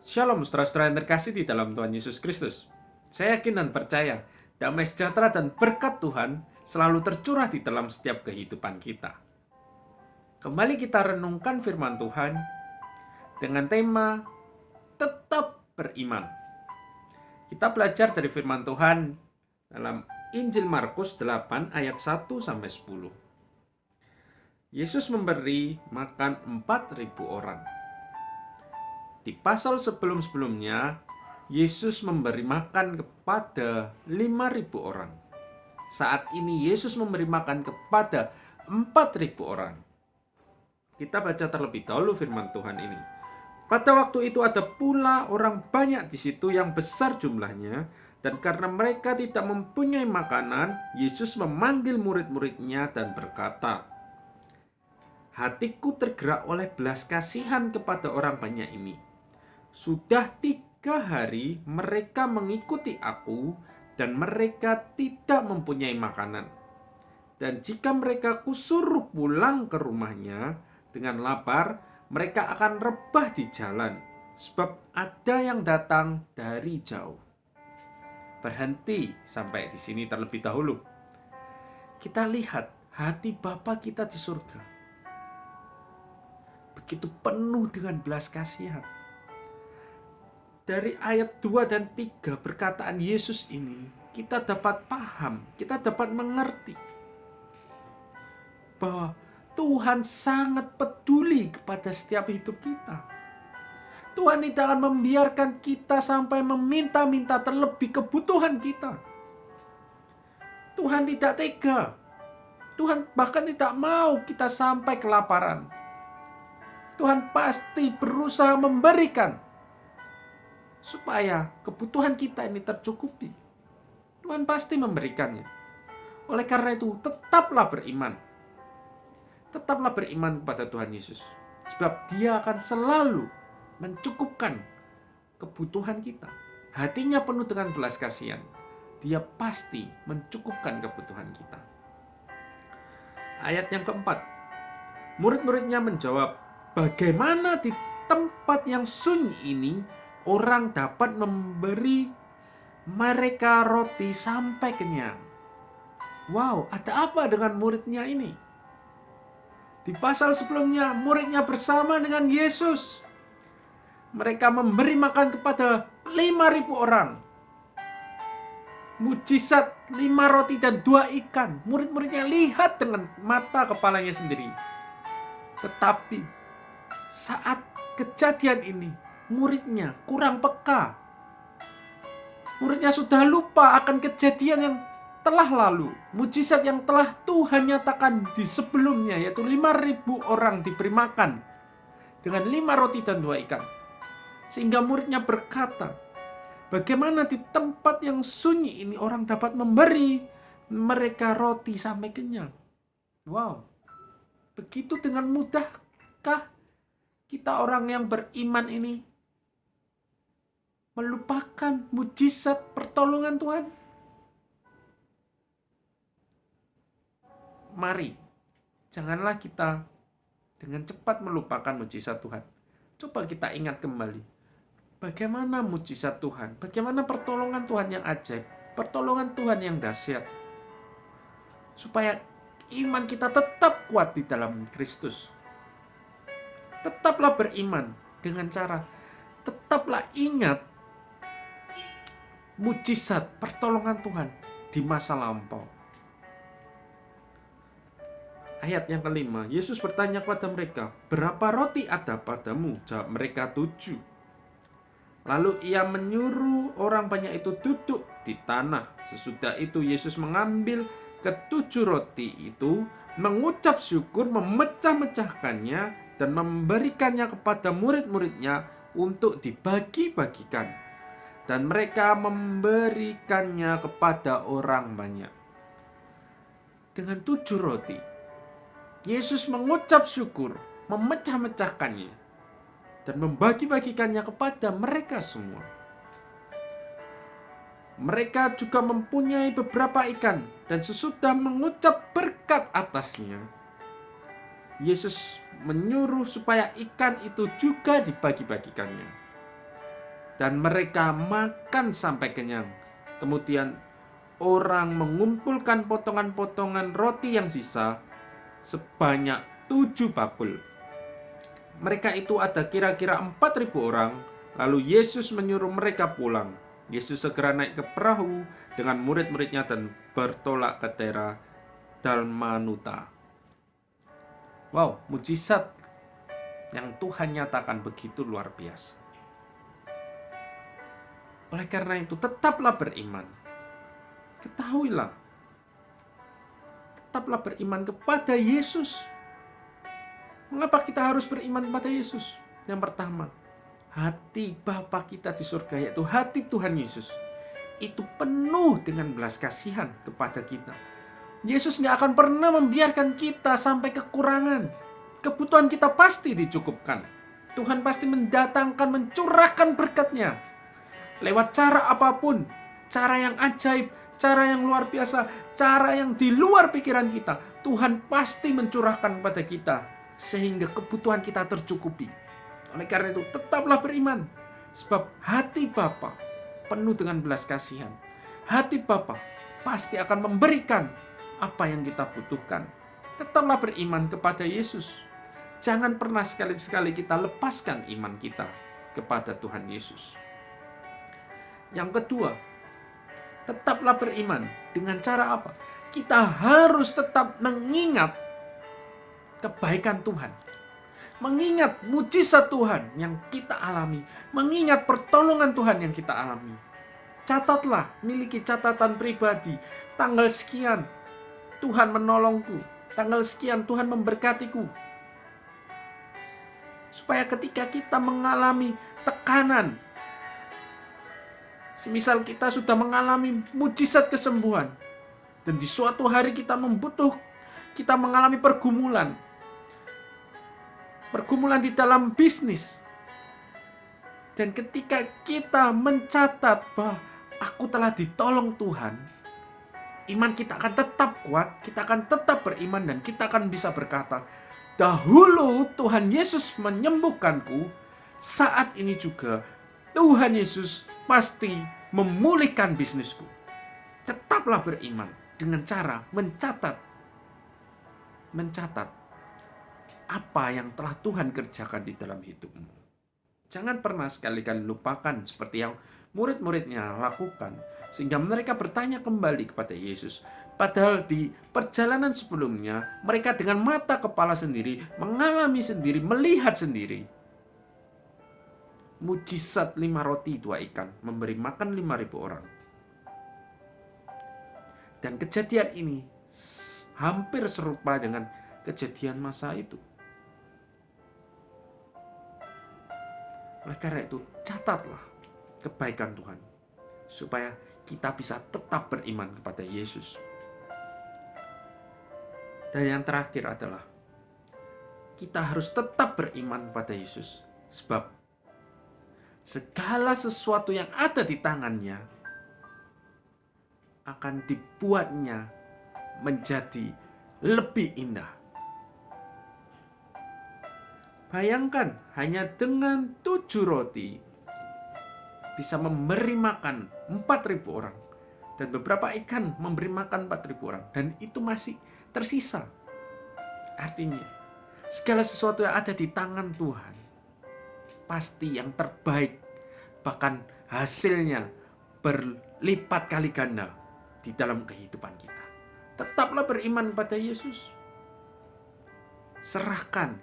Shalom saudara-saudara yang terkasih di dalam Tuhan Yesus Kristus. Saya yakin dan percaya damai sejahtera dan berkat Tuhan selalu tercurah di dalam setiap kehidupan kita. Kembali kita renungkan firman Tuhan dengan tema tetap beriman. Kita belajar dari firman Tuhan dalam Injil Markus 8 ayat 1-10. Yesus memberi makan 4.000 orang. Di pasal sebelum-sebelumnya, Yesus memberi makan kepada 5.000 orang. Saat ini Yesus memberi makan kepada 4.000 orang. Kita baca terlebih dahulu firman Tuhan ini. Pada waktu itu ada pula orang banyak di situ yang besar jumlahnya, dan karena mereka tidak mempunyai makanan, Yesus memanggil murid-muridnya dan berkata, "Hatiku tergerak oleh belas kasihan kepada orang banyak ini. Sudah 3 hari mereka mengikuti aku dan mereka tidak mempunyai makanan. Dan jika mereka kusuruh pulang ke rumahnya dengan lapar, mereka akan rebah di jalan, sebab ada yang datang dari jauh." Berhenti sampai di sini terlebih dahulu. Kita lihat hati Bapa kita di surga. Begitu penuh dengan belas kasihan. Dari ayat 2 dan 3 perkataan Yesus ini, kita dapat paham, kita dapat mengerti bahwa Tuhan sangat peduli kepada setiap hidup kita. Tuhan tidak akan membiarkan kita sampai meminta-minta terlebih kebutuhan kita. Tuhan tidak tega. Tuhan bahkan tidak mau kita sampai kelaparan. Tuhan pasti berusaha memberikan supaya kebutuhan kita ini tercukupi. Tuhan pasti memberikannya. Oleh karena itu, tetaplah beriman. Tetaplah beriman kepada Tuhan Yesus. Sebab Dia akan selalu mencukupkan kebutuhan kita. Hatinya penuh dengan belas kasihan. Dia pasti mencukupkan kebutuhan kita. Ayat yang keempat. Murid-muridnya menjawab, "Bagaimana di tempat yang sunyi ini orang dapat memberi mereka roti sampai kenyang?" Wow, ada apa dengan muridnya ini? Di pasal sebelumnya, muridnya bersama dengan Yesus. Mereka memberi makan kepada 5.000 orang. Mujizat 5 roti dan 2 ikan. Murid-muridnya lihat dengan mata kepalanya sendiri. Tetapi saat kejadian ini, muridnya kurang peka. Muridnya sudah lupa akan kejadian yang telah lalu. Mujizat yang telah Tuhan nyatakan di sebelumnya, yaitu 5.000 orang diberi makan dengan 5 roti dan 2 ikan. Sehingga muridnya berkata, "Bagaimana di tempat yang sunyi ini orang dapat memberi mereka roti sampai kenyang?" Wow, begitu dengan mudahkah kita orang yang beriman ini melupakan mujizat pertolongan Tuhan? Mari, janganlah kita dengan cepat melupakan mujizat Tuhan. Coba kita ingat kembali, bagaimana mujizat Tuhan, bagaimana pertolongan Tuhan yang ajaib, pertolongan Tuhan yang dahsyat, supaya iman kita tetap kuat di dalam Kristus. Tetaplah beriman dengan cara tetaplah ingat mujizat pertolongan Tuhan di masa lampau. Ayat yang kelima, Yesus bertanya kepada mereka, "Berapa roti ada padamu?" Jawab mereka, 7. Lalu ia menyuruh orang banyak itu duduk di tanah. Sesudah itu Yesus mengambil ke-7 roti itu, mengucap syukur, memecah-mecahkannya, dan memberikannya kepada murid-muridnya untuk dibagi-bagikan. Dan mereka memberikannya kepada orang banyak. Dengan 7 roti, Yesus mengucap syukur, memecah-mecahkannya, dan membagi-bagikannya kepada mereka semua. Mereka juga mempunyai beberapa ikan, dan sesudah mengucap berkat atasnya, Yesus menyuruh supaya ikan itu juga dibagi-bagikannya. dan mereka makan sampai kenyang. Kemudian orang mengumpulkan potongan-potongan roti yang sisa sebanyak 7 bakul. Mereka itu ada kira-kira 4.000 orang. Lalu Yesus menyuruh mereka pulang. Yesus segera naik ke perahu dengan murid-muridnya dan bertolak ke daerah Dalmanuta. Wow, mujizat yang Tuhan nyatakan begitu luar biasa. Oleh karena itu, tetaplah beriman. Ketahuilah, tetaplah beriman kepada Yesus. Mengapa kita harus beriman kepada Yesus? Yang pertama, hati Bapa kita di surga, yaitu hati Tuhan Yesus, itu penuh dengan belas kasihan kepada kita. Yesus gak akan pernah membiarkan kita sampai kekurangan. Kebutuhan kita pasti dicukupkan. Tuhan pasti mendatangkan, mencurahkan berkat-Nya. Lewat cara apapun, cara yang ajaib, cara yang luar biasa, cara yang di luar pikiran kita, Tuhan pasti mencurahkan kepada kita, sehingga kebutuhan kita tercukupi. Oleh karena itu, tetaplah beriman, sebab hati Bapa penuh dengan belas kasihan. Hati Bapa pasti akan memberikan apa yang kita butuhkan. Tetaplah beriman kepada Yesus. Jangan pernah sekali-sekali kita lepaskan iman kita kepada Tuhan Yesus. Yang kedua, tetaplah beriman. Dengan cara apa? Kita harus tetap mengingat kebaikan Tuhan, mengingat mujizat Tuhan yang kita alami, mengingat pertolongan Tuhan yang kita alami. Catatlah, miliki catatan pribadi. Tanggal sekian Tuhan menolongku, tanggal sekian Tuhan memberkatiku. Supaya ketika kita mengalami tekanan, semisal kita sudah mengalami mujizat kesembuhan, dan di suatu hari kita mengalami pergumulan di dalam bisnis. Dan ketika kita mencatat bahwa aku telah ditolong Tuhan, iman kita akan tetap kuat, kita akan tetap beriman, dan kita akan bisa berkata, dahulu Tuhan Yesus menyembuhkanku, saat ini juga Tuhan Yesus pasti memulihkan bisnisku. Tetaplah beriman dengan cara mencatat apa yang telah Tuhan kerjakan di dalam hidupmu. Jangan pernah sekali-kali lupakan seperti yang murid-muridnya lakukan, sehingga mereka bertanya kembali kepada Yesus. Padahal di perjalanan sebelumnya, mereka dengan mata kepala sendiri, mengalami sendiri, melihat sendiri. Mujizat 5 roti 2 ikan, memberi makan 5.000 orang. Dan kejadian ini hampir serupa dengan kejadian masa itu. Oleh karena itu, catatlah kebaikan Tuhan, supaya kita bisa tetap beriman kepada Yesus. Dan yang terakhir adalah, kita harus tetap beriman kepada Yesus, sebab segala sesuatu yang ada di tangannya akan dibuatnya menjadi lebih indah. Bayangkan, hanya dengan 7 roti bisa memberi makan 4.000 orang. Dan beberapa ikan memberi makan 4.000 orang. Dan itu masih tersisa. Artinya, segala sesuatu yang ada di tangan Tuhan pasti yang terbaik. Bahkan hasilnya berlipat kali ganda di dalam kehidupan kita. Tetaplah beriman kepada Yesus. Serahkan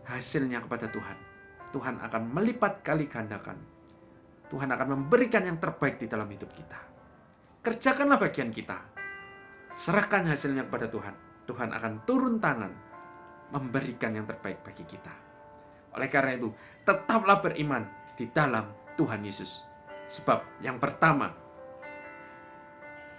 hasilnya kepada Tuhan. Tuhan akan melipat kali gandakan. Tuhan akan memberikan yang terbaik di dalam hidup kita. Kerjakanlah bagian kita. Serahkan hasilnya kepada Tuhan. Tuhan akan turun tangan memberikan yang terbaik bagi kita. Oleh karena itu, tetaplah beriman di dalam Tuhan Yesus. Sebab yang pertama,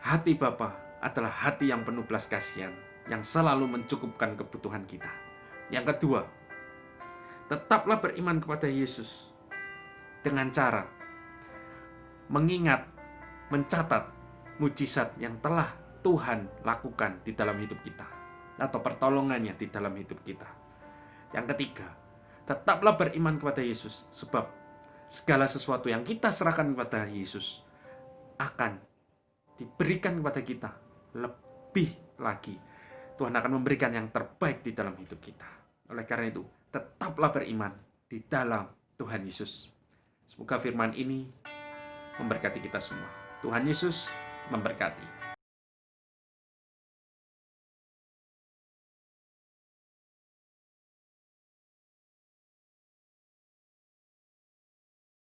hati Bapa adalah hati yang penuh belas kasihan, yang selalu mencukupkan kebutuhan kita. Yang kedua, tetaplah beriman kepada Yesus dengan cara mengingat, mencatat mujizat yang telah Tuhan lakukan di dalam hidup kita, atau pertolongannya di dalam hidup kita. Yang ketiga, Tetaplah beriman kepada Yesus, sebab segala sesuatu yang kita serahkan kepada Yesus akan diberikan kepada kita lebih lagi. Tuhan akan memberikan yang terbaik di dalam hidup kita. Oleh karena itu, tetaplah beriman di dalam Tuhan Yesus. Semoga firman ini memberkati kita semua. Tuhan Yesus memberkati.